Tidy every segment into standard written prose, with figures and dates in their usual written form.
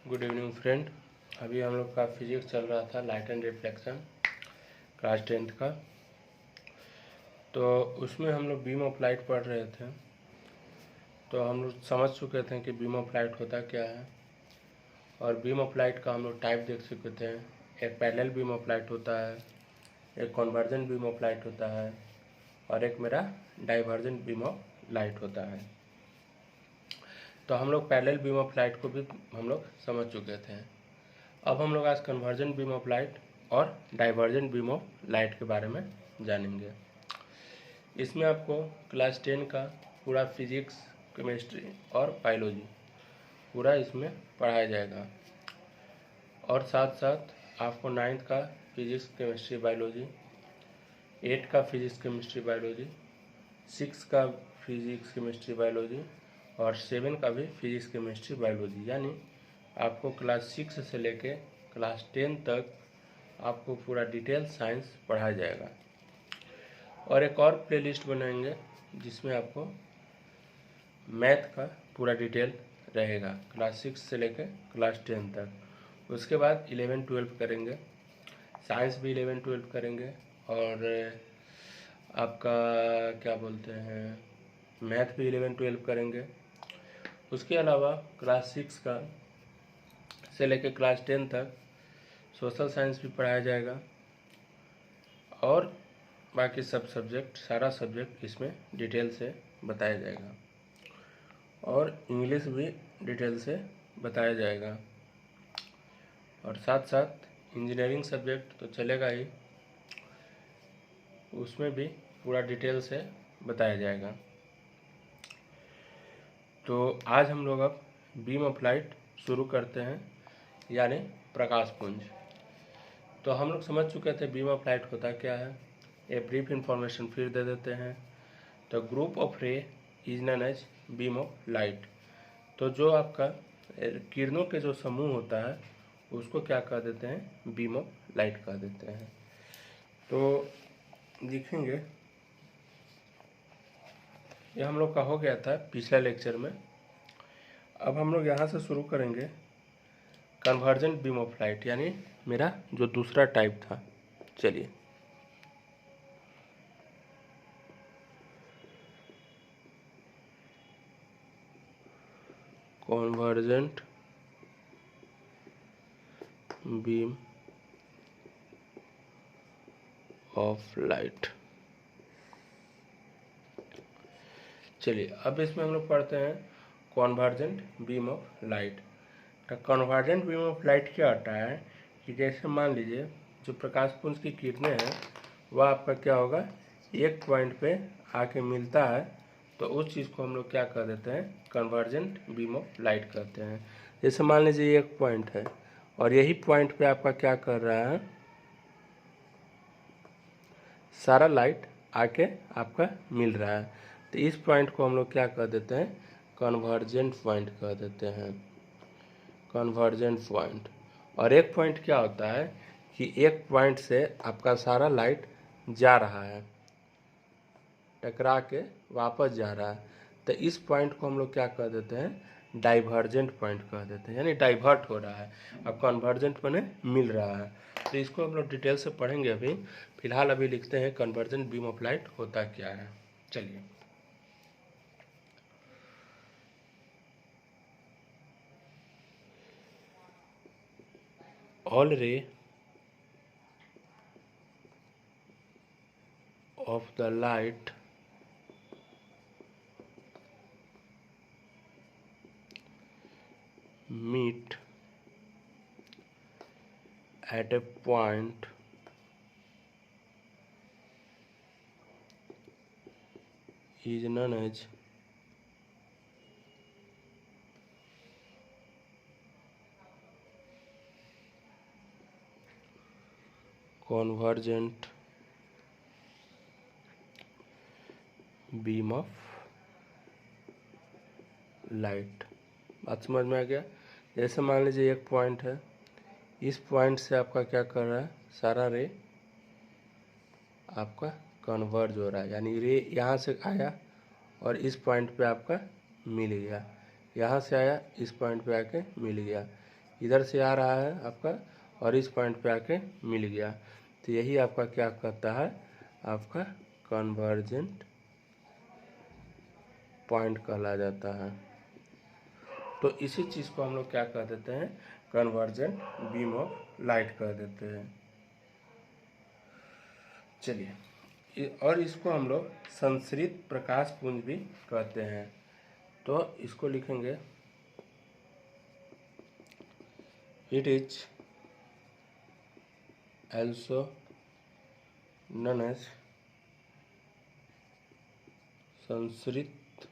Good evening friend. अभी हम लोग का फिजिक्स चल रहा था, light and reflection, class 10th का। तो उसमें हम लोग बीम ऑफ लाइट पढ़ रहे थे। तो हम लोग समझ चुके थे कि बीम ऑफ लाइट होता क्या है, और बीम ऑफ लाइट का हम लोग टाइप देख चुके थे। एक पैरेलल बीम ऑफ लाइट होता है, एक कन्वर्जेंट बीम ऑफ लाइट होता है, और एक मेरा डाइवर्जेंट बीम ऑफ लाइट होता है। तो हम लोग पैरेलल बीम ऑफ लाइट को भी हम लोग समझ चुके थे। अब हम लोग आज कन्वर्जेंट बीम ऑफ लाइट और डाइवर्जेंट बीम ऑफ लाइट के बारे में जानेंगे। इसमें आपको क्लास 10 का पूरा फिजिक्स, केमिस्ट्री और बायोलॉजी पूरा इसमें पढ़ाया जाएगा, और साथ साथ आपको 9th का फिजिक्स, केमिस्ट्री, बायोलॉजी, 8 का फिजिक्स, केमिस्ट्री, बायोलॉजी, 6 का फिजिक्स, केमिस्ट्री, बायोलॉजी और 7 का भी फिजिक्स, केमिस्ट्री, बायोलॉजी। यानी आपको क्लास 6 से लेके क्लास 10 तक आपको पूरा डिटेल साइंस पढ़ाया जाएगा। और एक और प्लेलिस्ट बनाएंगे जिसमें आपको मैथ का पूरा डिटेल रहेगा, क्लास 6 से लेकर क्लास 10 तक। उसके बाद 11-12 करेंगे, साइंस भी 11-12 करेंगे, और आपका क्या बोलते हैं, मैथ भी 11-12 करेंगे। उसके अलावा क्लास 6 का से लेकर क्लास 10 तक सोशल साइंस भी पढ़ाया जाएगा, और बाकी सब सब्जेक्ट, सारा सब्जेक्ट इसमें डिटेल से बताया जाएगा, और इंग्लिश भी डिटेल से बताया जाएगा। और साथ साथ इंजीनियरिंग सब्जेक्ट तो चलेगा ही, उसमें भी पूरा डिटेल से बताया जाएगा। तो आज हम लोग अब बीम ऑफ लाइट शुरू करते हैं, यानी प्रकाश पुंज। तो हम लोग समझ चुके थे बीम ऑफ लाइट होता क्या है। ए ब्रीफ इंफॉर्मेशन फिर दे देते हैं। तो group of ray is known as beam of light. तो जो आपका किरणों के जो समूह होता है उसको क्या कह देते हैं, बीम ऑफ लाइट कह देते हैं। तो देखेंगे, ये हम लोग का हो गया था पिछले लेक्चर में। अब हम लोग यहाँ से शुरू करेंगे कन्वर्जेंट बीम ऑफ लाइट, यानी मेरा जो दूसरा टाइप था। चलिए, कन्वर्जेंट बीम ऑफ लाइट। चलिए, अब इसमें हम लोग पढ़ते हैं कन्वर्जेंट बीम ऑफ लाइट। तो कन्वर्जेंट बीम ऑफ लाइट क्या होता है कि जैसे मान लीजिए जो प्रकाश पुंज की किरणें हैं वह आपका क्या होगा, एक पॉइंट पे आके मिलता है, तो उस चीज़ को हम लोग क्या कर देते हैं, कन्वर्जेंट बीम ऑफ लाइट कहते हैं। जैसे मान लीजिए एक पॉइंट है, और यही पॉइंट पे आपका क्या कर रहा है, सारा लाइट आके आपका मिल रहा है, तो इस पॉइंट को हम लोग क्या कह देते हैं, कन्वर्जेंट पॉइंट कह देते हैं, कन्वर्जेंट पॉइंट। और एक पॉइंट क्या होता है कि एक पॉइंट से आपका सारा लाइट जा रहा है, टकरा के वापस जा रहा है, तो इस पॉइंट को हम लोग क्या कह देते हैं, डाइवर्जेंट पॉइंट कह देते हैं, यानी डाइवर्ट हो रहा है। अब कन्वर्जेंट बने मिल रहा है, तो इसको हम लोग डिटेल से पढ़ेंगे। अभी फिलहाल अभी लिखते हैं कन्वर्जेंट बीम ऑफ लाइट होता क्या है। चलिए, ऑल रे of the light meet at a point is known as convergent beam of light. बात समझ में आ गया। जैसे मान लीजिए एक पॉइंट है, इस पॉइंट से आपका क्या कर रहा है, सारा रे आपका कन्वर्ज हो रहा है, यानी रे यहाँ से आया और इस पॉइंट पे आपका मिल गया, यहाँ से आया इस पॉइंट पे आके मिल गया, इधर से आ रहा है आपका और इस पॉइंट पे आके मिल गया, तो यही आपका क्या कहता है, आपका कन्वर्जेंट पॉइंट कहला जाता है। तो इसी चीज़ को हम लोग क्या कह देते हैं, कन्वर्जेंट बीम ऑफ लाइट कह देते हैं। चलिए, और इसको हम लोग संश्रित प्रकाश पुंज भी कहते हैं। तो इसको लिखेंगे, it is also known as संश्रित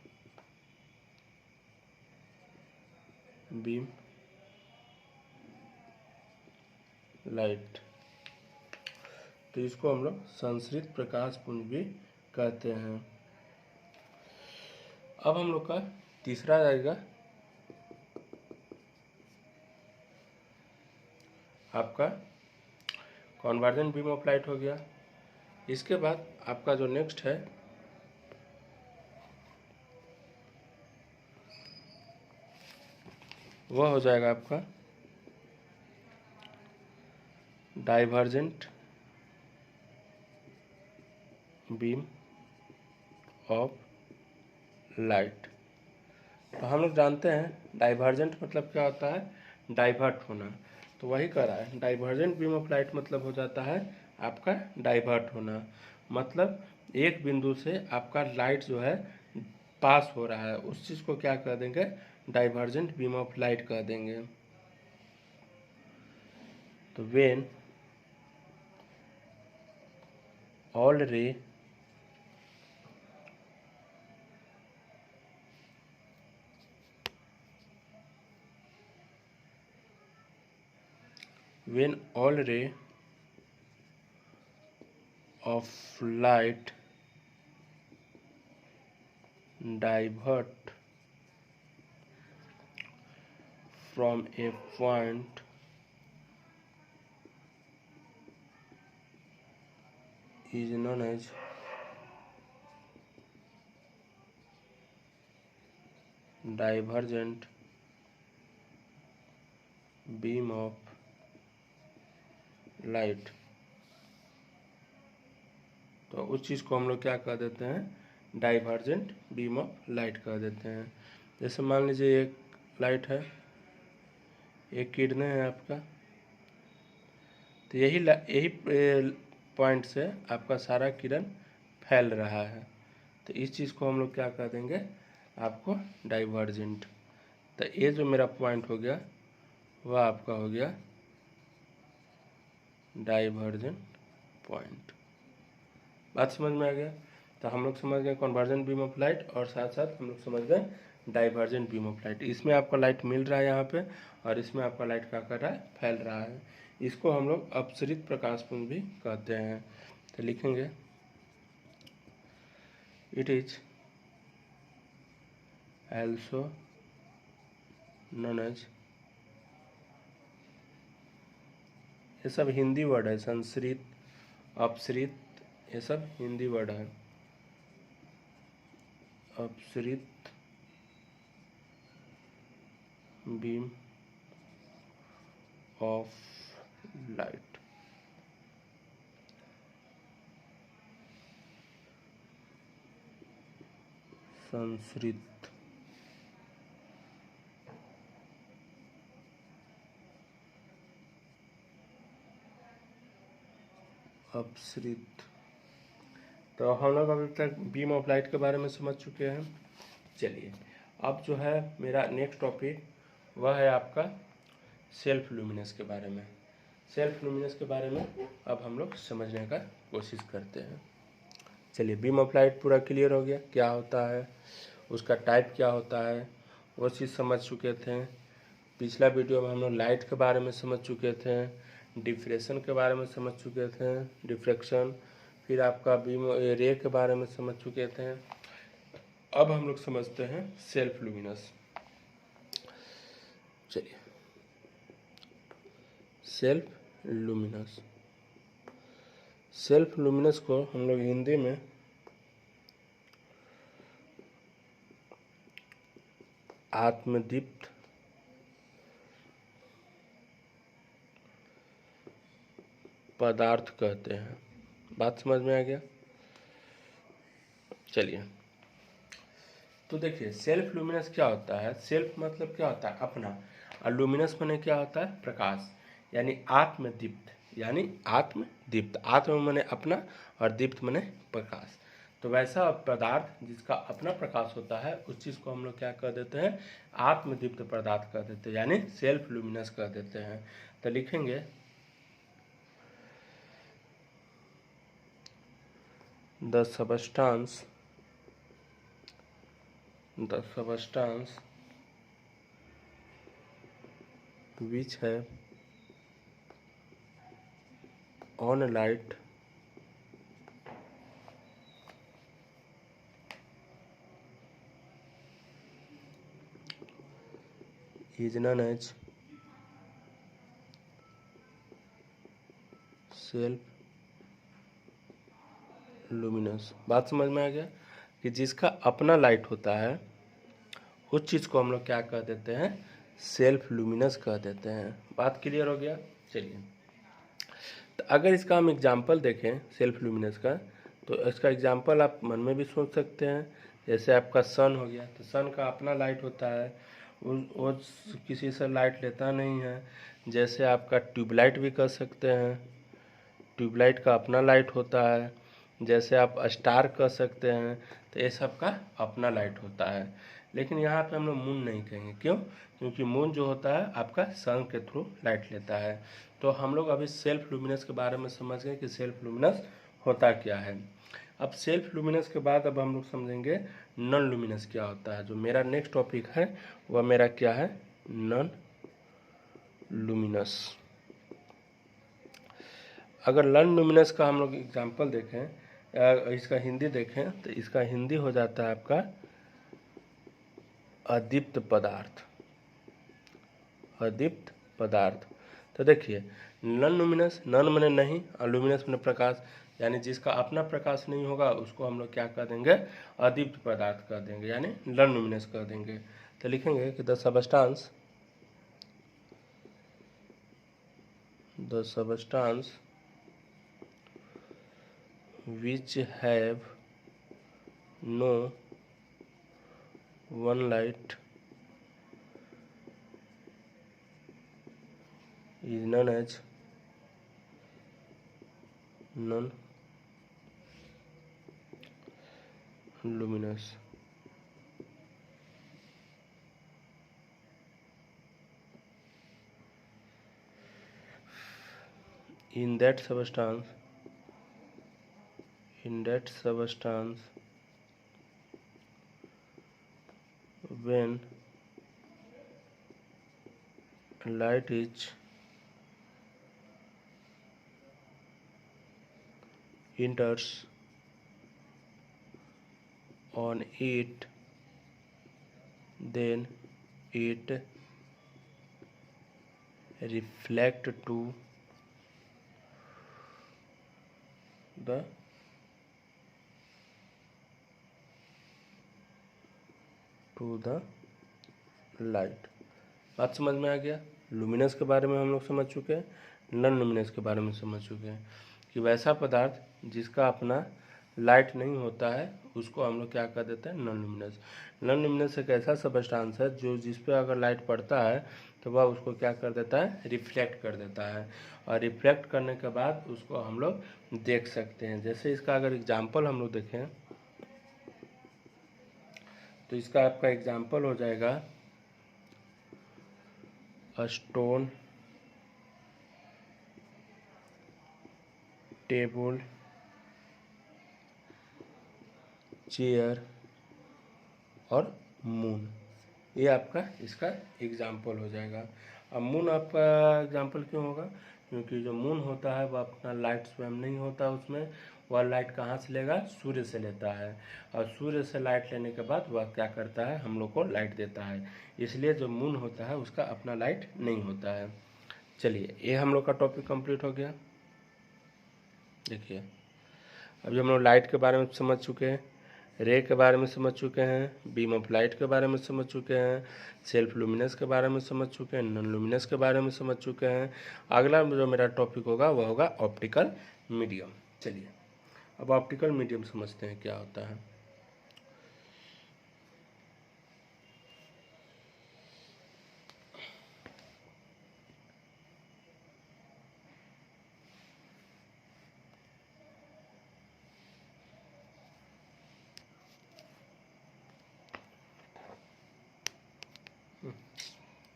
बीम लाइट। तो इसको हम लोग संश्रित प्रकाश पुंज भी कहते हैं। अब हम लोग का तीसरा आएगा आपका कन्वर्जेंट बीम ऑफ लाइट हो गया। इसके बाद आपका जो नेक्स्ट है वह हो जाएगा आपका डाइवर्जेंट बीम ऑफ लाइट। तो हम लोग जानते हैं डाइवर्जेंट मतलब क्या होता है, डाइवर्ट होना। तो वही कह रहा है, डाइवर्जेंट बीम ऑफ लाइट मतलब हो जाता है आपका डाइवर्ट होना, मतलब एक बिंदु से आपका लाइट जो है पास हो रहा है, उस चीज़ को क्या कह देंगे, डाइवर्जेंट बीम ऑफ लाइट कह देंगे। तो व्हेन ऑल रे when all ray of light divert from a point is known as divergent beam of light. तो उस चीज़ को हम लोग क्या कह देते हैं, डाइवर्जेंट बीम ऑफ लाइट कह देते हैं। जैसे मान लीजिए एक लाइट है, एक किरणें है आपका, तो यही पॉइंट से आपका सारा किरण फैल रहा है, तो इस चीज़ को हम लोग क्या कह देंगे, आपको डाइवर्जेंट। तो ये जो मेरा पॉइंट हो गया वह आपका हो गया डाइवर्जेंट पॉइंट। बात समझ में आ गया। तो हम लोग समझ गए कन्वर्जेंट बीम ऑफ लाइट, और साथ साथ हम लोग समझ गए डाइवर्जेंट बीम ऑफ लाइट। इसमें आपका लाइट मिल रहा है यहाँ पे, और इसमें आपका लाइट क्या कर रहा है, फैल रहा है। इसको हम लोग अपसरित प्रकाश पुंज भी कहते हैं। तो लिखेंगे, it is also known as, ये सब हिंदी वर्ड है, संश्रित, अपसरित, ये सब हिंदी वर्ड है। अपसरित बीम ऑफ लाइट। संश्रित अपसरित। तो हम लोग अभी तक बीम ऑफ लाइट के बारे में समझ चुके हैं। चलिए, अब जो है मेरा नेक्स्ट टॉपिक वह है आपका सेल्फ लुमिनस के बारे में। सेल्फ लुमिनस के बारे में अब हम लोग समझने का कोशिश करते हैं। चलिए, बीम ऑफ लाइट पूरा क्लियर हो गया, क्या होता है, उसका टाइप क्या होता है, वो चीज़ समझ चुके थे। पिछला वीडियो में हम लोग लाइट के बारे में समझ चुके थे, डिफ्रेक्शन के बारे में समझ चुके थे, डिफ्रेक्शन, फिर आपका बीम रे के बारे में समझ चुके थे। अब हम लोग समझते हैं सेल्फ लुमिनस। चलिए, सेल्फ लुमिनस, सेल्फ लुमिनस को हम लोग हिंदी में आत्मदीप्त पदार्थ कहते हैं। बात समझ में आ गया? चलिए, तो देखिए सेल्फ लुमिनस क्या होता है। सेल्फ मतलब क्या होता है? अपना। और लुमिनस माने क्या होता है? प्रकाश, यानी आत्मदीप्त। यानी आत्मदीप्त, आत्म माने अपना और दीप्त माने प्रकाश। तो वैसा पदार्थ जिसका अपना प्रकाश होता है उस चीज़ को हम लोग क्या कह देते हैं? आत्मदीप्त पदार्थ कह देते हैं, यानी सेल्फ लुमिनस कह देते हैं। तो लिखेंगे the substance which have on light is known as self luminous. बात समझ में आ गया कि जिसका अपना लाइट होता है उस चीज़ को हम लोग क्या कह देते हैं? सेल्फ लुमिनस कह देते हैं। बात क्लियर हो गया? चलिए, तो अगर इसका हम एग्जाम्पल देखें सेल्फ लुमिनस का, तो इसका एग्जाम्पल आप मन में भी सोच सकते हैं। जैसे आपका सन हो गया, तो सन का अपना लाइट होता है, वो किसी से लाइट लेता नहीं है। जैसे आपका ट्यूबलाइट भी कर सकते हैं, ट्यूबलाइट का अपना लाइट होता है। जैसे आप स्टार कह सकते हैं, तो ये सब का अपना लाइट होता है। लेकिन यहाँ पे हम लोग मून नहीं कहेंगे। क्यों? क्योंकि मून जो होता है आपका सन के थ्रू लाइट लेता है। तो हम लोग अभी सेल्फ लुमिनस के बारे में समझ गए कि सेल्फ लुमिनस होता क्या है। अब सेल्फ लुमिनस के बाद अब हम लोग समझेंगे नॉन लुमिनस क्या होता है। जो मेरा नेक्स्ट टॉपिक है वह मेरा क्या है? Non luminous. अगर नॉन लुमिनस का हम लोग एग्जाम्पल देखें, इसका हिंदी देखें, तो इसका हिंदी हो जाता है आपका अदीप्त पदार्थ। अदीप्त पदार्थ। तो देखिए नॉन लुमिनस, नॉन माने नहीं और लुमिनस माने प्रकाश, यानी जिसका अपना प्रकाश नहीं होगा उसको हम लोग क्या कर देंगे? अदीप्त पदार्थ कर देंगे, यानी नॉन लुमिनस कर देंगे। तो लिखेंगे कि the substance which have no one light is known as non luminous. In that substance when light is enters on it, then it reflect to the light. बात समझ में आ गया? लुमिनस के बारे में हम लोग समझ चुके हैं, नॉन लुमिनस के बारे में समझ चुके हैं कि वैसा पदार्थ जिसका अपना लाइट नहीं होता है उसको हम लोग क्या कर देते हैं? Non luminous. नॉन लुमिनस एक ऐसा सबस्टांस है जो जिस पे अगर लाइट पड़ता है तो वह उसको क्या कर देता है? रिफ्लेक्ट कर देता है। और रिफ्लेक्ट करने के बाद उसको हम लोग देख सकते हैं। जैसे इसका अगर एग्जाम्पल हम लोग देखें, तो इसका आपका एग्जाम्पल हो जाएगा स्टोन, टेबल, चेयर और मून। ये आपका इसका एग्जाम्पल हो जाएगा। अब मून आपका एग्जाम्पल क्यों होगा? क्योंकि जो मून होता है वह अपना लाइट स्वयं नहीं होता, उसमें वह लाइट कहाँ से लेगा? सूर्य से लेता है। और सूर्य से लाइट लेने के बाद वह क्या करता है? हम लोग को लाइट देता है। इसलिए जो मून होता है उसका अपना लाइट नहीं होता है। चलिए, ये हम लोग का टॉपिक कंप्लीट हो गया। देखिए, अभी हम लोग लाइट के बारे में समझ चुके हैं, रे के बारे में समझ चुके हैं, बीम ऑफ लाइट के बारे में समझ चुके हैं, सेल्फ लुमिनस के बारे में समझ चुके हैं, नॉन लुमिनस के बारे में समझ चुके हैं। अगला जो मेरा टॉपिक होगा वह होगा ऑप्टिकल मीडियम। चलिए अब ऑप्टिकल मीडियम समझते हैं क्या होता है।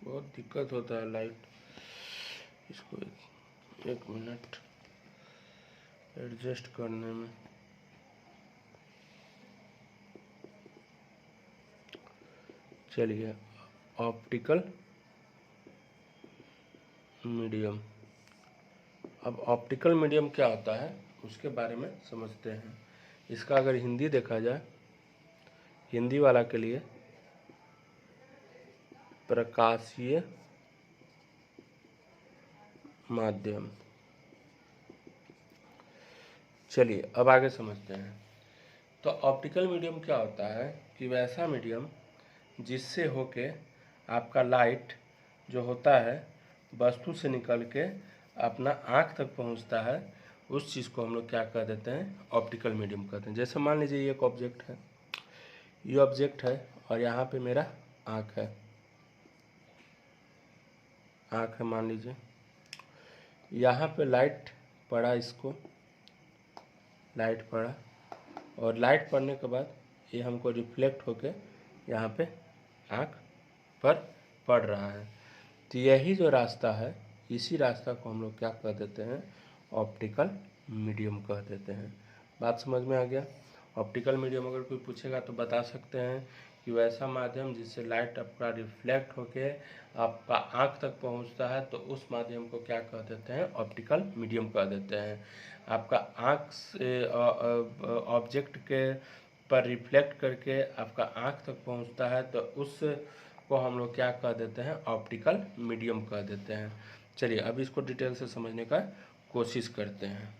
बहुत दिक्कत होता है लाइट, इसको एक मिनट एडजस्ट करने में। चलिए ऑप्टिकल मीडियम, अब ऑप्टिकल मीडियम क्या होता है उसके बारे में समझते हैं। इसका अगर हिंदी देखा जाए, हिंदी वाला के लिए प्रकाशीय माध्यम। चलिए अब आगे समझते हैं। तो ऑप्टिकल मीडियम क्या होता है कि वैसा मीडियम जिससे होके आपका लाइट जो होता है वस्तु से निकल के अपना आँख तक पहुंचता है, उस चीज़ को हम लोग क्या कह देते हैं, ऑप्टिकल मीडियम कहते हैं। जैसे मान लीजिए ये एक ऑब्जेक्ट है, ये ऑब्जेक्ट है और यहाँ पे मेरा आँख है, आँख है मान लीजिए, यहाँ पे लाइट पड़ा, इसको लाइट पड़ा और लाइट पड़ने के बाद ये हमको रिफ्लेक्ट होके यहाँ पे आँख पर पड़ रहा है। तो यही जो रास्ता है, इसी रास्ता को हम लोग क्या कह देते हैं, ऑप्टिकल मीडियम कह देते हैं। बात समझ में आ गया। ऑप्टिकल मीडियम अगर कोई पूछेगा तो बता सकते हैं कि वैसा माध्यम जिससे लाइट आपका रिफ्लेक्ट होके आपका आँख तक पहुंचता है, तो उस माध्यम को क्या कह देते हैं, ऑप्टिकल मीडियम कह देते हैं। आपका आँख से ऑब्जेक्ट के पर रिफ्लेक्ट करके आपका आँख तक पहुंचता है, तो उस को हम लोग क्या कह देते हैं, ऑप्टिकल मीडियम कह देते हैं। चलिए अब इसको डिटेल से समझने का कोशिश करते हैं।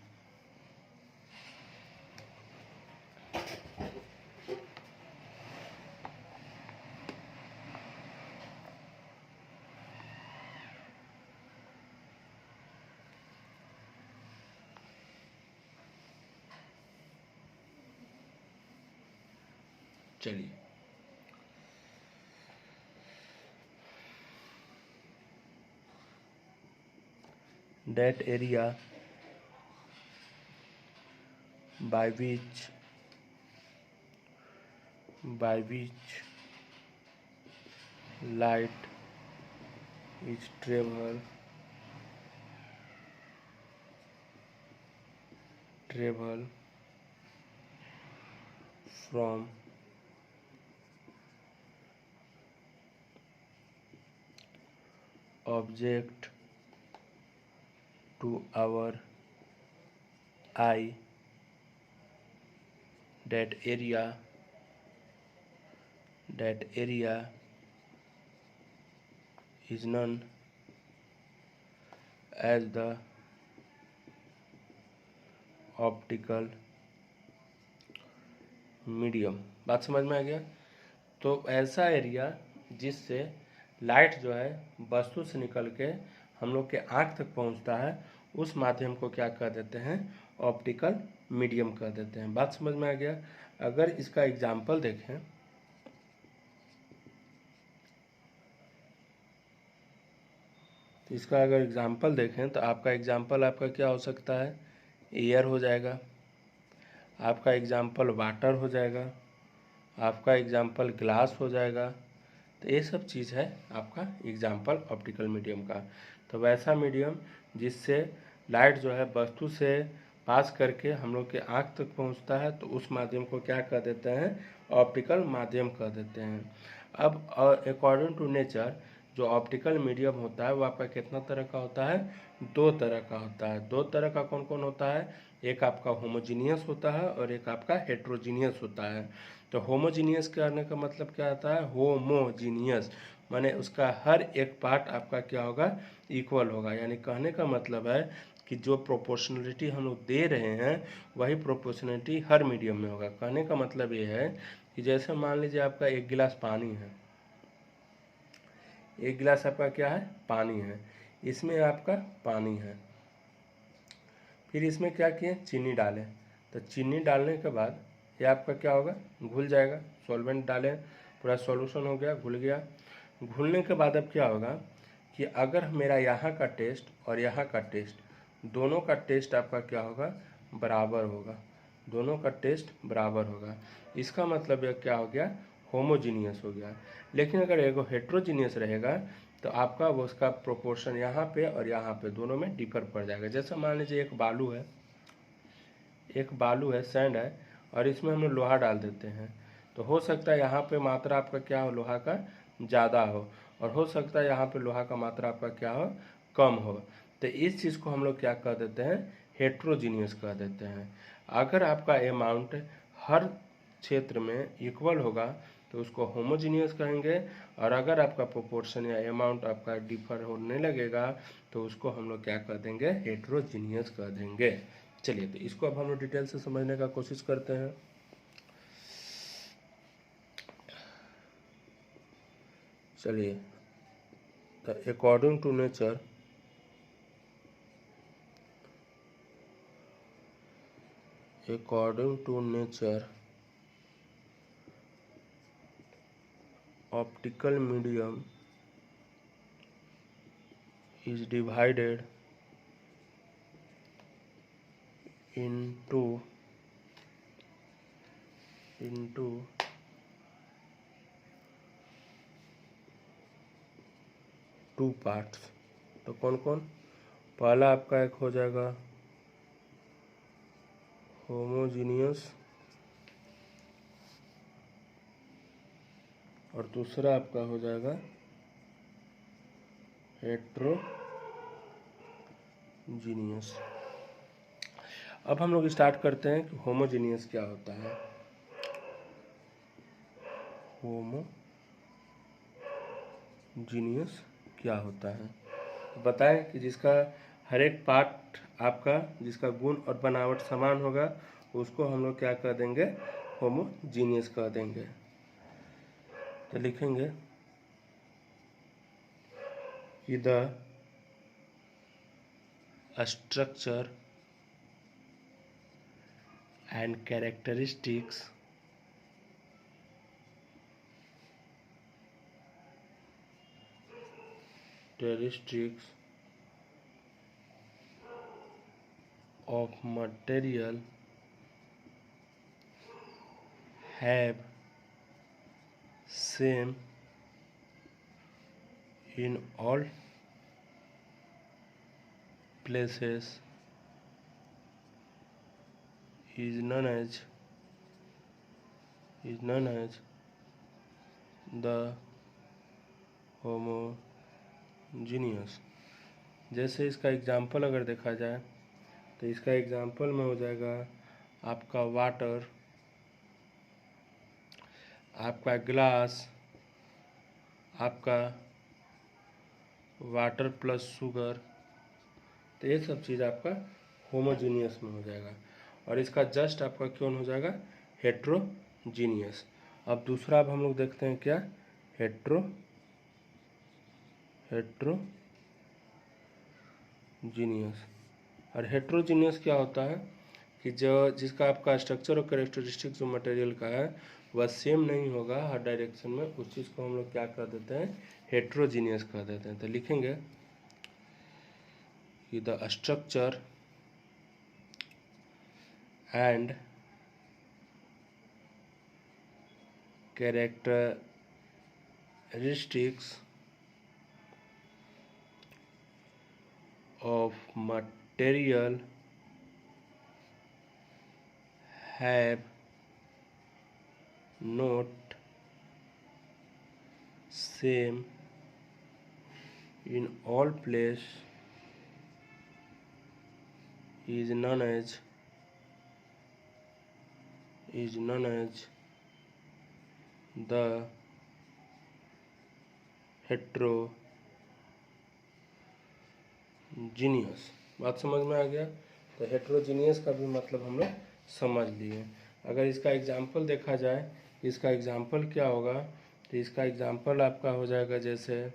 चलिए that area by which light is travel from object to our eye, that area is known as the optical medium. बात समझ में आ गया। तो ऐसा एरिया जिससे लाइट जो है वस्तु से निकल के हम लोग के आँख तक पहुंचता है, उस माध्यम को क्या कह देते हैं, ऑप्टिकल मीडियम कह देते हैं। बात समझ में आ गया। अगर इसका एग्जाम्पल देखें, तो इसका अगर एग्जाम्पल देखें तो आपका एग्जाम्पल आपका क्या हो सकता है, एयर हो जाएगा, आपका एग्जाम्पल वाटर हो जाएगा, आपका एग्जाम्पल ग्लास हो जाएगा। तो ये सब चीज़ है आपका एग्जाम्पल ऑप्टिकल मीडियम का। तो वैसा मीडियम जिससे लाइट जो है वस्तु से पास करके हम लोग के आँख तक पहुंचता है, तो उस माध्यम को क्या कह देते हैं, ऑप्टिकल माध्यम कह देते हैं। अब अकॉर्डिंग टू नेचर जो ऑप्टिकल मीडियम होता है वो आपका कितना तरह का होता है, दो तरह का होता है। दो तरह का कौन कौन होता है, एक आपका होमोजीनियस होता है और एक आपका हेट्रोजीनियस होता है। तो होमोजीनियस करने का मतलब क्या आता है, होमोजीनियस माने उसका हर एक पार्ट आपका क्या होगा, इक्वल होगा। यानी कहने का मतलब है कि जो प्रोपोर्शनलिटी हम लोग दे रहे हैं वही प्रोपोर्शनलिटी हर मीडियम में होगा। कहने का मतलब ये है कि जैसे मान लीजिए आपका 1 गिलास पानी है, 1 गिलास आपका क्या है, पानी है, इसमें आपका पानी है, फिर इसमें क्या किए, चीनी डालें, तो चीनी डालने के बाद ये आपका क्या होगा, घुल जाएगा। सॉल्वेंट डालें, पूरा सॉल्यूशन हो गया, घुल गया। घुलने के बाद अब क्या होगा कि अगर मेरा यहाँ का टेस्ट और यहाँ का टेस्ट, दोनों का टेस्ट आपका क्या होगा, बराबर होगा, दोनों का टेस्ट बराबर होगा। इसका मतलब यह क्या हो गया, होमोजीनियस हो गया। लेकिन अगर एगो हेट्रोजीनियस रहेगा तो आपका वो उसका प्रोपोर्शन यहाँ पे और यहाँ पे दोनों में डिफर पड़ जाएगा। जैसे मान लीजिए एक बालू है, एक बालू है, सैंड है, और इसमें हम लोग लोहा डाल देते हैं, तो हो सकता है यहाँ पे मात्रा आपका क्या हो, लोहा का ज़्यादा हो, और हो सकता है यहाँ पे लोहा का मात्रा आपका क्या हो, कम हो। तो इस चीज़ को हम लोग क्या कह देते हैं, हेट्रोजीनियस कह देते हैं। अगर आपका अमाउंट हर क्षेत्र में इक्वल होगा तो उसको होमोजीनियस कहेंगे, और अगर आपका प्रोपोर्शन या अमाउंट आपका डिफर होने लगेगा तो उसको हम लोग क्या कह देंगे, हेट्रोजीनियस कह देंगे। चलिए, तो इसको अब हम लोग डिटेल से समझने का कोशिश करते हैं। चलिए, तो according to nature, according to nature, optical medium is divided into two parts. तो कौन कौन, पहला आपका एक हो जाएगा होमोजीनियस, और दूसरा आपका हो जाएगा हेट्रोजीनियस। अब हम लोग स्टार्ट करते हैं कि होमोजीनियस क्या होता है। होमोजीनियस क्या होता है, तो बताएं कि जिसका हर एक पार्ट आपका, जिसका गुण और बनावट समान होगा, उसको हम लोग क्या कह देंगे, होमोजीनियस कह देंगे। तो लिखेंगे कि the structure and characteristics of material have same in all places is known as the homogeneous. जैसे इसका एग्जाम्पल अगर देखा जाए तो इसका एग्जाम्पल में हो जाएगा आपका वाटर, आपका ग्लास, आपका वाटर प्लस शुगर, तो ये सब चीज़ आपका होमोजीनियस में हो जाएगा, और इसका जस्ट आपका क्यों हो जाएगा, हेट्रोजीनियस। अब दूसरा अब हम लोग देखते हैं क्या, हेट्रोजीनियस। और हेट्रोजीनियस क्या होता है कि जो जिसका आपका स्ट्रक्चर और कैरेक्टरिस्टिक जो मटेरियल का है वह सेम नहीं होगा हर डायरेक्शन में, उस चीज़ को हम लोग क्या कर देते हैं, हेट्रोजीनियस कर देते हैं। तो लिखेंगे कि the structure and characteristics of material have not same in all place is known as the heterogeneous। बात समझ में आ गया। तो हेट्रोजीनियस का भी मतलब हम लोग समझ लिए। अगर इसका एग्जाम्पल देखा जाए, इसका एग्जाम्पल क्या होगा, तो इसका एग्जाम्पल आपका हो जाएगा जैसे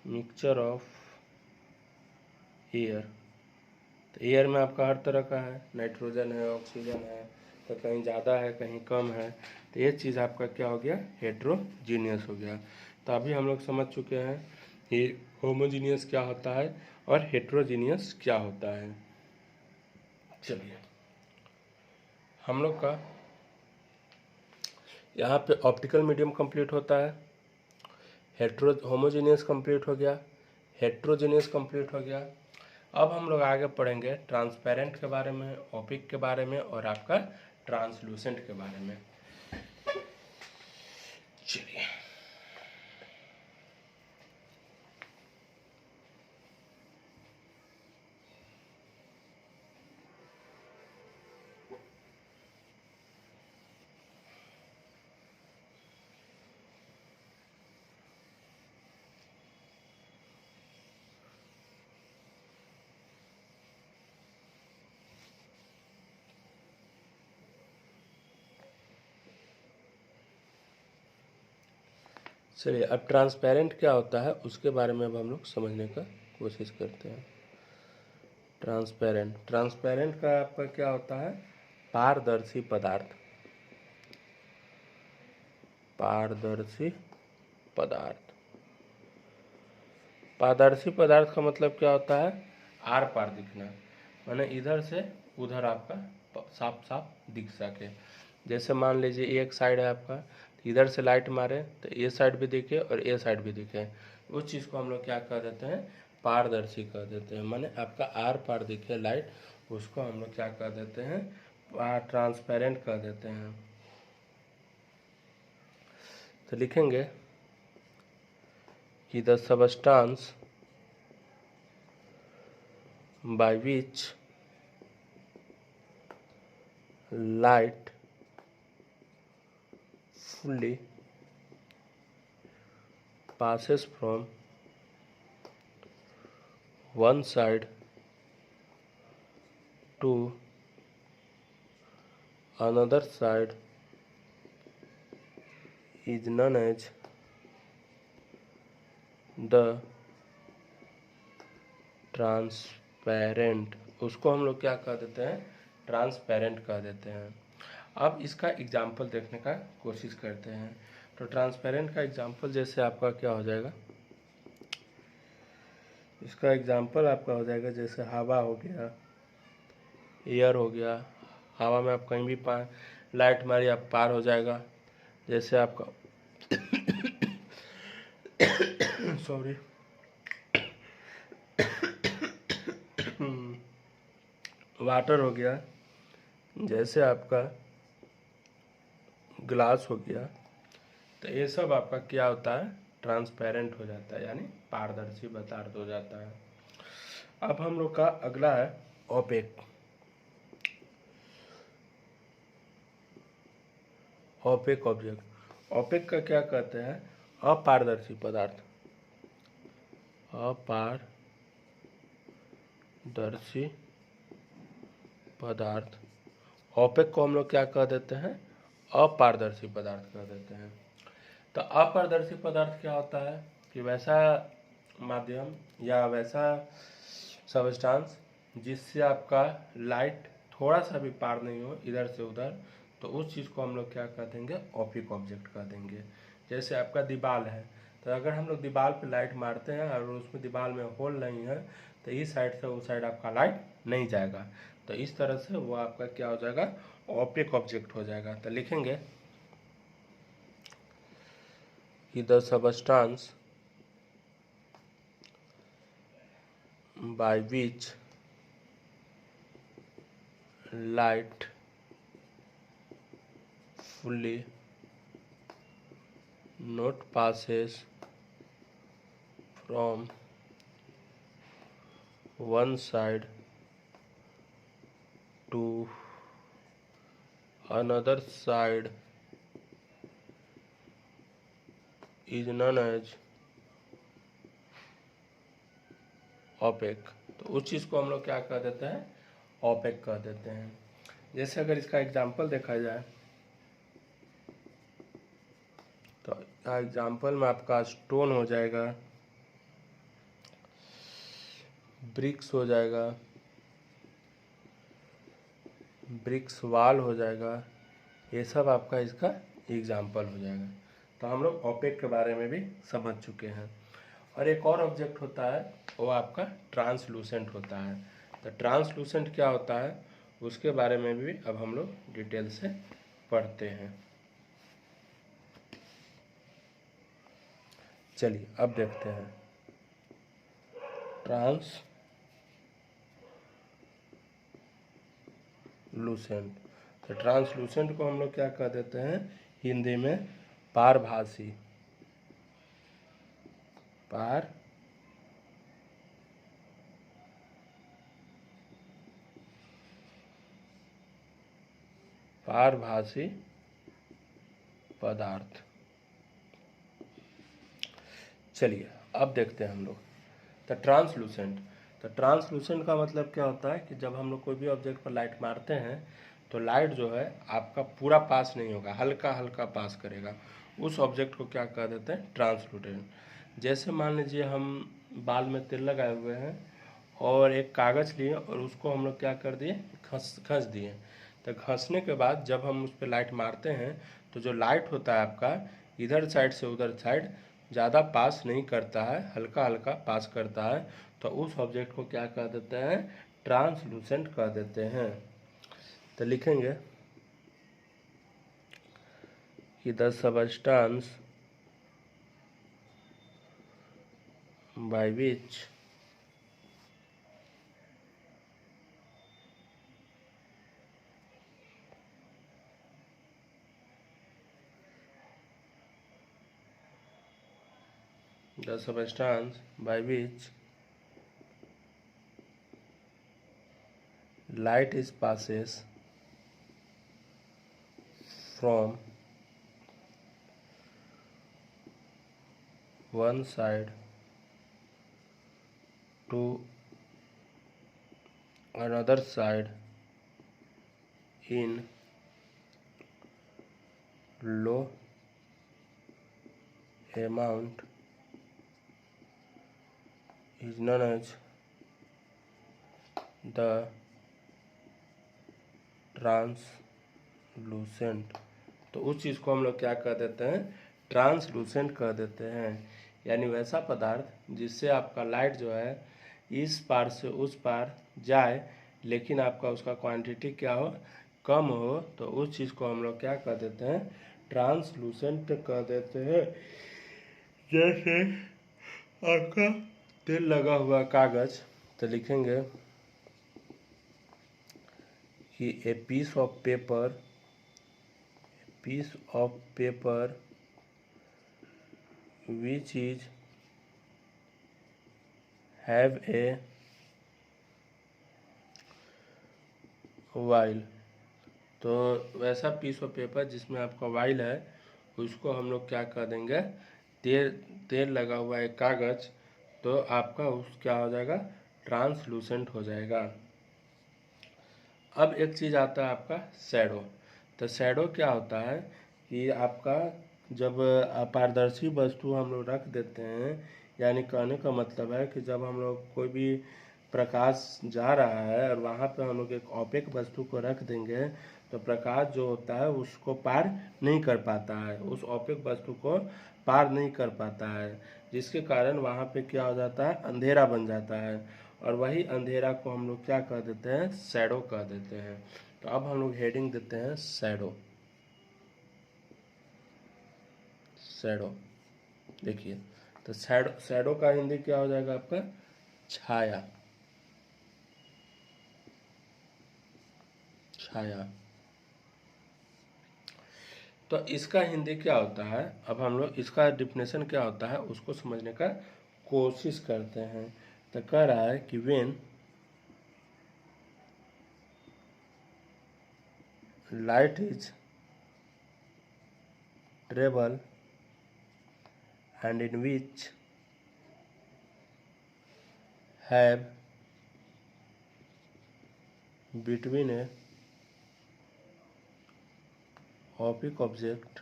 मिक्सचर ऑफ एयर। तो एयर में आपका हर तरह का है, नाइट्रोजन है, ऑक्सीजन है, तो कहीं ज़्यादा है कहीं कम है, तो ये चीज़ आपका क्या हो गया, हेट्रोजीनियस हो गया। तो अभी हम लोग समझ चुके हैं कि होमोजीनियस क्या होता है और हेट्रोजीनियस क्या होता है। चलिए, हम लोग का यहाँ पे ऑप्टिकल मीडियम कंप्लीट होता है, होमोजीनियस कंप्लीट हो गया, हेट्रोजीनियस कंप्लीट हो गया। अब हम लोग आगे पढ़ेंगे ट्रांसपेरेंट के बारे में, ओपिक के बारे में और आपका ट्रांसलूसेंट के बारे में। चलिए, अब ट्रांसपेरेंट क्या होता है उसके बारे में अब हम लोग समझने का कोशिश करते हैं। ट्रांसपेरेंट का आपका क्या होता है, पारदर्शी पदार्थ। पारदर्शी पदार्थ, पारदर्शी पदार्थ का मतलब क्या होता है, आर पार दिखना, माने इधर से उधर आपका साफ साफ दिख सके। जैसे मान लीजिए एक साइड है आपका, इधर से लाइट मारे तो ये साइड भी दिखे और ये साइड भी दिखे, उस चीज़ को हम लोग क्या कह देते हैं, पारदर्शी कह देते हैं। माने आपका आर पार दिखे लाइट, उसको हम लोग क्या कह देते हैं, ट्रांसपेरेंट कह देते हैं। तो लिखेंगे कि the substance by which light fully passes from one side to another side is known as the transparent. उसको हम लोग क्या कह देते हैं, ट्रांसपेरेंट कह देते हैं। अब इसका एग्जाम्पल देखने का कोशिश करते हैं। तो ट्रांसपेरेंट का एग्जाम्पल जैसे आपका क्या हो जाएगा, इसका एग्जाम्पल आपका हो जाएगा जैसे हवा हो गया, एयर हो गया। हवा में आप कहीं भी लाइट मारी आप पार हो जाएगा। जैसे आपका सॉरी वाटर हो गया, जैसे आपका ग्लास हो गया, तो ये सब आपका क्या होता है, ट्रांसपेरेंट हो जाता है, यानी पारदर्शी पदार्थ हो जाता है। अब हम लोग का अगला है ओपेक। ओपेक ऑब्जेक्ट, ओपेक का क्या कहते हैं, अपारदर्शी पदार्थ। अपारदर्शी पदार्थ, ओपेक को हम लोग क्या कह देते हैं, अपारदर्शी पदार्थ कह देते हैं। तो अपारदर्शी पदार्थ क्या होता है कि वैसा माध्यम या वैसा सबस्टांस जिससे आपका लाइट थोड़ा सा भी पार नहीं हो इधर से उधर, तो उस चीज़ को हम लोग क्या कह देंगे, ओपिक ऑब्जेक्ट कह देंगे। जैसे आपका दीवार है, तो अगर हम लोग दीवार पे लाइट मारते हैं और उसमें दीवार में होल नहीं है, तो इस साइड से उस साइड आपका लाइट नहीं जाएगा। तो इस तरह से वो आपका क्या हो जाएगा, ओपिक ऑब्जेक्ट हो जाएगा। तो लिखेंगे कि the substance by which light fully not passes from one side to another side is known as opaque. तो उस चीज़ को हम लोग क्या कह देते हैं, ओपेक कह देते हैं। जैसे अगर इसका एग्जाम्पल देखा जाए तो एग्जाम्पल में आपका स्टोन हो जाएगा, ब्रिक्स हो जाएगा, ब्रिक्स वाल हो जाएगा, ये सब आपका इसका एग्जाम्पल हो जाएगा। तो हम लोग ओपेक के बारे में भी समझ चुके हैं। और एक और ऑब्जेक्ट होता है, वो आपका ट्रांसलूसेंट होता है। तो ट्रांसलूसेंट क्या होता है उसके बारे में भी अब हम लोग डिटेल से पढ़ते हैं। चलिए अब देखते हैं ट्रांसलूसेंट। तो ट्रांसलूसेंट को हम लोग क्या कह देते हैं हिंदी में, पारभासी। पारभासी पदार्थ। चलिए अब देखते हैं हम लोग तो ट्रांसलूसेंट। तो ट्रांसलूसेंट का मतलब क्या होता है कि जब हम लोग कोई भी ऑब्जेक्ट पर लाइट मारते हैं तो लाइट जो है आपका पूरा पास नहीं होगा, हल्का हल्का पास करेगा। उस ऑब्जेक्ट को क्या कह देते हैं, ट्रांसलूसेंट। जैसे मान लीजिए हम बाल में तेल लगाए हुए हैं और एक कागज़ लिए और उसको हम लोग क्या कर दिए, घस दिए। तो घसने के बाद जब हम उस पर लाइट मारते हैं तो जो लाइट होता है आपका इधर साइड से उधर साइड ज़्यादा पास नहीं करता है, हल्का हल्का पास करता है। तो उस ऑब्जेक्ट को क्या कह देते हैं, ट्रांसलूसेंट कह देते हैं। तो लिखेंगे कि the substance by which the substance by which light is passes from one side to another side in low amount is known as the translucent. तो उस चीज़ को हम लोग क्या कह देते हैं, ट्रांसलूसेंट कह देते हैं। यानी वैसा पदार्थ जिससे आपका लाइट जो है इस पार से उस पार जाए लेकिन आपका उसका क्वांटिटी क्या हो, कम हो, तो उस चीज़ को हम लोग क्या कह देते हैं, ट्रांसलूसेंट कह देते हैं। जैसे आपका तेल लगा हुआ कागज़, तो लिखेंगे कि a piece of paper which is have a while. तो वैसा पीस ऑफ पेपर जिसमें आपका वाइल है उसको हम लोग क्या कह देंगे, तेल लगा हुआ एक कागज़, तो आपका उस क्या हो जाएगा, ट्रांसलूसेंट हो जाएगा। अब एक चीज़ आता है आपका शैडो। तो शैडो क्या होता है कि आपका जब अपारदर्शी वस्तु हम लोग रख देते हैं, यानी कहने का मतलब है कि जब हम लोग कोई भी प्रकाश जा रहा है और वहाँ पे हम लोग एक ओपेक वस्तु को रख देंगे तो प्रकाश जो होता है उसको पार नहीं कर पाता है, उस ओपेक वस्तु को पार नहीं कर पाता है, जिसके कारण वहाँ पे क्या हो जाता है, अंधेरा बन जाता है। और वही अंधेरा को हम लोग क्या कह देते हैं, शैडो कह देते हैं। तो अब हम लोग हेडिंग देते हैं शैडो। शैडो देखिए, तो शैडो का हिंदी क्या हो जाएगा आपका, छाया। छाया। तो इसका हिंदी क्या होता है, अब हम लोग इसका डिफिनेशन क्या होता है उसको समझने का कोशिश करते हैं। तो कह रहा है कि when light is travel and in which have between a opaque object,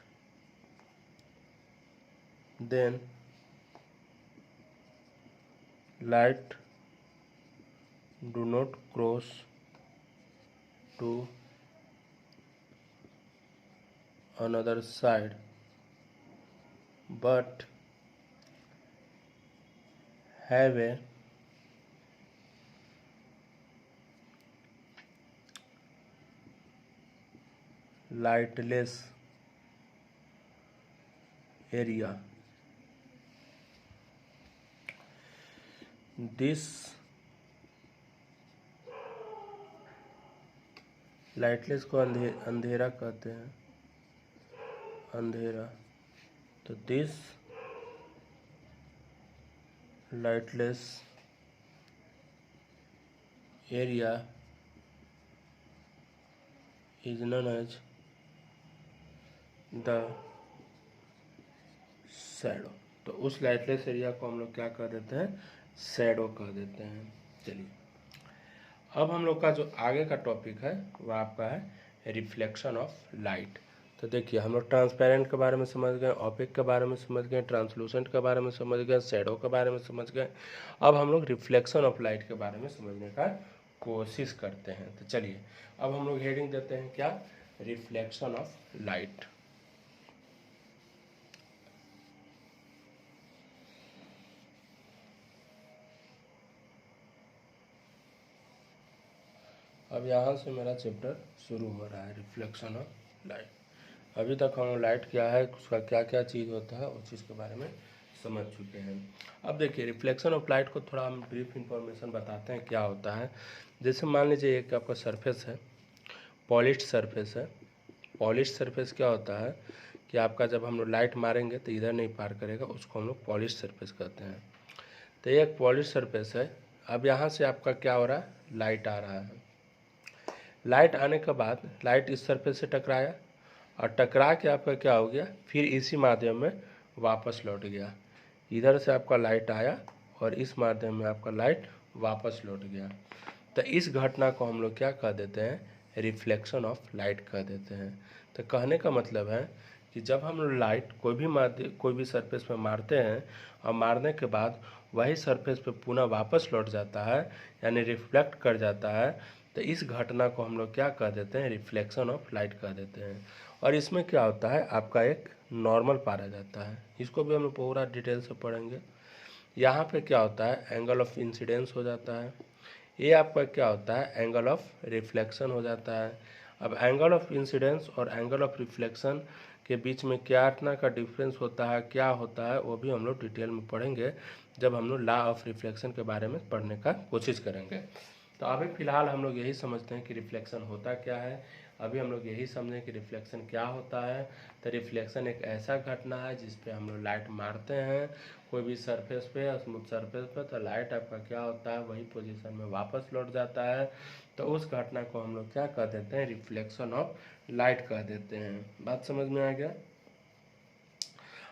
then light do not cross to another side but have a lightless area. This lightless को अंधेरा कहते हैं, अंधेरा। तो this lightless area is known as the shadow. तो उस लाइटलेस area को हम लोग क्या कह देते हैं, शैडो कह देते हैं। चलिए अब हम लोग का जो आगे का टॉपिक है वो आपका है रिफ्लेक्शन ऑफ लाइट। तो देखिए हम लोग ट्रांसपेरेंट के बारे में समझ गए, ऑपिक के बारे में समझ गए, ट्रांसलूसेंट के बारे में समझ गए, शैडो के बारे में समझ गए। अब हम लोग रिफ्लेक्शन ऑफ लाइट के बारे में समझने का कोशिश करते हैं। तो चलिए अब हम लोग हेडिंग देते हैं क्या, रिफ्लेक्शन ऑफ लाइट। अब यहाँ से मेरा चैप्टर शुरू हो रहा है, रिफ्लेक्शन ऑफ लाइट। अभी तक हम लाइट क्या है, उसका क्या क्या चीज़ होता है उस चीज़ के बारे में समझ चुके हैं। अब देखिए रिफ्लेक्शन ऑफ लाइट को थोड़ा हम ब्रीफ इंफॉर्मेशन बताते हैं क्या होता है। जैसे मान लीजिए एक आपका सरफेस है, पॉलिश्ड सरफेस है। पॉलिश्ड सरफेस क्या होता है कि आपका जब हम लोग लाइट मारेंगे तो इधर नहीं पार करेगा, उसको हम लोग पॉलिश्ड सरफेस कहते हैं। तो ये एक पॉलिश्ड सरफेस है। अब यहाँ से आपका क्या हो रहा है, लाइट आ रहा है। लाइट आने के बाद लाइट इस सरफेस से टकराया और टकरा के आपका क्या हो गया, फिर इसी माध्यम में वापस लौट गया। इधर से आपका लाइट आया और इस माध्यम में आपका लाइट वापस लौट गया। तो इस घटना को हम लोग क्या कह देते हैं, रिफ्लेक्शन ऑफ लाइट कह देते हैं। तो कहने का मतलब है कि जब हम लोग लाइट कोई भी सरफेस पे मारते हैं और मारने के बाद वही सरफेस पे पुनः वापस लौट जाता है, यानी रिफ्लेक्ट कर जाता है, तो इस घटना को हम लोग क्या कह देते हैं, रिफ्लेक्शन ऑफ लाइट कह देते हैं। और इसमें क्या होता है, आपका एक नॉर्मल पारा जाता है। इसको भी हम लोग पूरा डिटेल से पढ़ेंगे। यहाँ पे क्या होता है, एंगल ऑफ इंसिडेंस हो जाता है। ये आपका क्या होता है, एंगल ऑफ रिफ्लेक्शन हो जाता है। अब एंगल ऑफ इंसिडेंस और एंगल ऑफ रिफ्लेक्शन के बीच में क्या इतना का डिफरेंस होता है, क्या होता है, वो भी हम लोग डिटेल में पढ़ेंगे जब हम लोग लॉ ऑफ रिफ्लेक्शन के बारे में पढ़ने का कोशिश करेंगे। तो अभी फ़िलहाल हम लोग यही समझते हैं कि रिफ्लेक्शन होता क्या है। अभी हम लोग यही समझें कि रिफ्लेक्शन क्या होता है। तो रिफ्लेक्शन एक ऐसा घटना है जिस पे हम लोग लाइट मारते हैं कोई भी सरफेस पे, स्मूथ सरफेस पे, तो लाइट आपका क्या होता है, वही पोजीशन में वापस लौट जाता है। तो उस घटना को हम लोग क्या कह देते हैं, रिफ्लेक्शन ऑफ लाइट कह देते हैं। बात समझ में आ गया।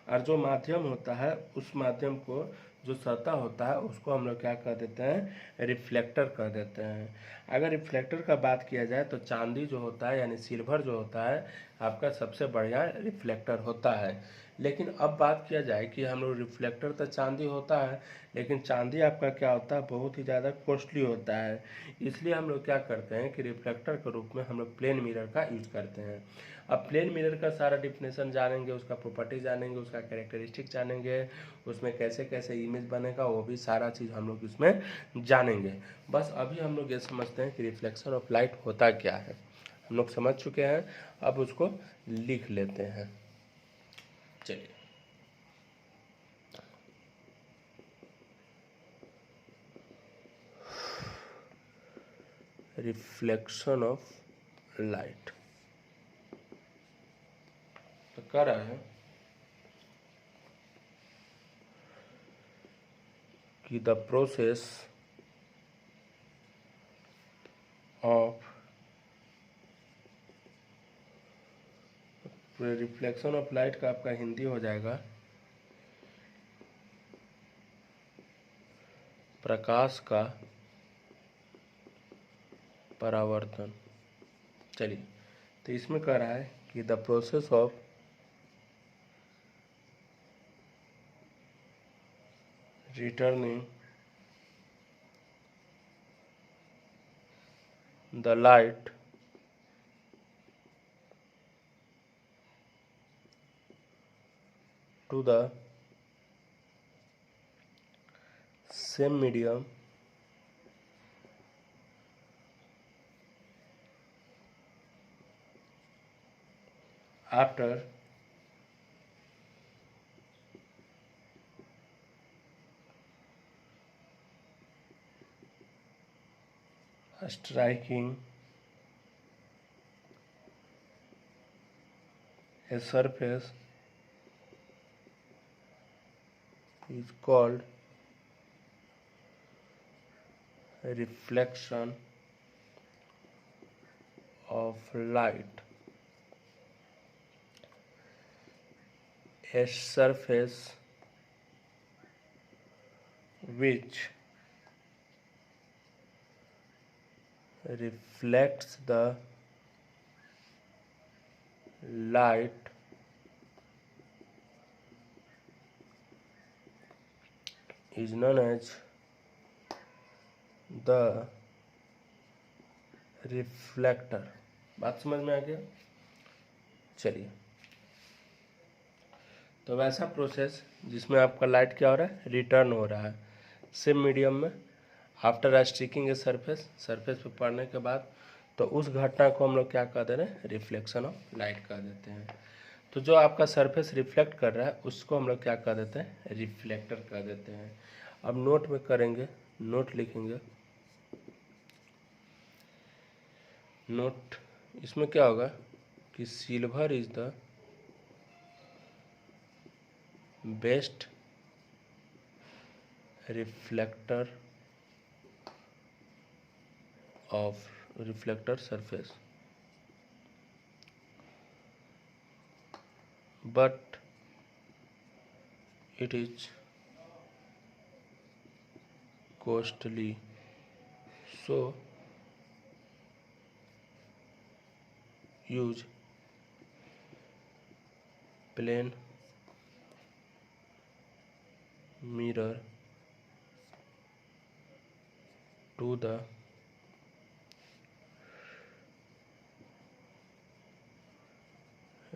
और जो माध्यम होता है, उस माध्यम को, जो सतह होता है, उसको हम लोग क्या कह देते हैं, रिफ्लेक्टर कह देते हैं। अगर रिफ्लेक्टर का बात किया जाए तो चांदी जो होता है यानी सिल्वर जो होता है आपका सबसे बढ़िया रिफ्लेक्टर होता है। लेकिन अब बात किया जाए कि हम लोग रिफ्लेक्टर तो चांदी होता है, लेकिन चांदी आपका क्या होता है, बहुत ही ज़्यादा कॉस्टली होता है। इसलिए हम लोग क्या करते हैं कि रिफ्लेक्टर के रूप में हम लोग प्लेन मिरर का यूज करते हैं। अब प्लेन मिरर का सारा डिफिनेशन जानेंगे, उसका प्रॉपर्टी जानेंगे, उसका कैरेक्टरिस्टिक जानेंगे, उसमें कैसे कैसे इमेज बनेगा, वो भी सारा चीज़ हम लोग इसमें जानेंगे। बस अभी हम लोग ये समझते हैं कि रिफ्लेक्शन ऑफ लाइट होता क्या है, हम लोग समझ चुके हैं। अब उसको लिख लेते हैं। चलिए रिफ्लेक्शन ऑफ लाइट तो कह रहा है कि the process of reflection of light का आपका हिंदी हो जाएगा प्रकाश का परावर्तन। चलिए, तो इसमें कह रहा है कि the process of returning the light to the same medium after striking a surface is called reflection of light. A surface which reflects the light is known as the reflector. बात समझ में आ गया? चलिए, तो वैसा प्रोसेस जिसमें आपका light क्या हो रहा है, रिटर्न हो रहा है सेम मीडियम में after striking a surface, surface पे पड़ने के बाद, तो उस घटना को हम लोग क्या कह दे रहे हैं, रिफ्लेक्शन ऑफ लाइट कह देते हैं। तो जो आपका सरफेस रिफ्लेक्ट कर रहा है उसको हम लोग क्या कह देते हैं, रिफ्लेक्टर कह देते हैं। अब नोट में करेंगे, नोट लिखेंगे, नोट इसमें क्या होगा कि silver is the best reflector of reflector surface, but it is costly, so use plain mirror to the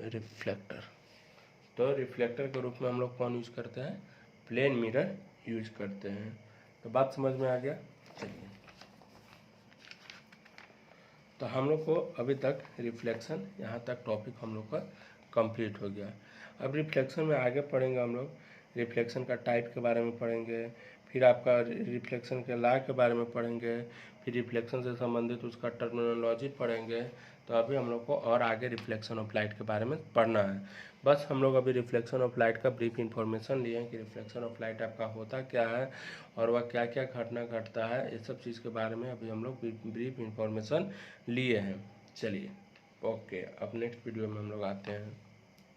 reflector. तो रिफ्लेक्टर के रूप में हम लोग कौन यूज करते हैं, प्लेन मिरर यूज करते हैं। तो बात समझ में आ गया? चलिए, तो हम लोग को अभी तक रिफ्लेक्शन, यहाँ तक टॉपिक हम लोग का कंप्लीट हो गया। अब रिफ्लेक्शन में आगे पढ़ेंगे हम लोग, रिफ्लेक्शन का टाइप के बारे में पढ़ेंगे, फिर आपका रिफ्लेक्शन के लॉ के बारे में पढ़ेंगे, फिर रिफ्लेक्शन से संबंधित उसका टर्मिनोलॉजी पढ़ेंगे। तो अभी हम लोग को और आगे रिफ्लेक्शन ऑफ लाइट के बारे में पढ़ना है। बस हम लोग अभी रिफ्लेक्शन ऑफ लाइट का ब्रीफ इन्फॉर्मेशन लिए हैं कि रिफ्लेक्शन ऑफ लाइट आपका होता क्या है और वह क्या क्या घटना घटता है, ये सब चीज़ के बारे में अभी हम लोग ब्रीफ इन्फॉर्मेशन लिए हैं। चलिए, ओके, अब नेक्स्ट वीडियो में हम लोग आते हैं।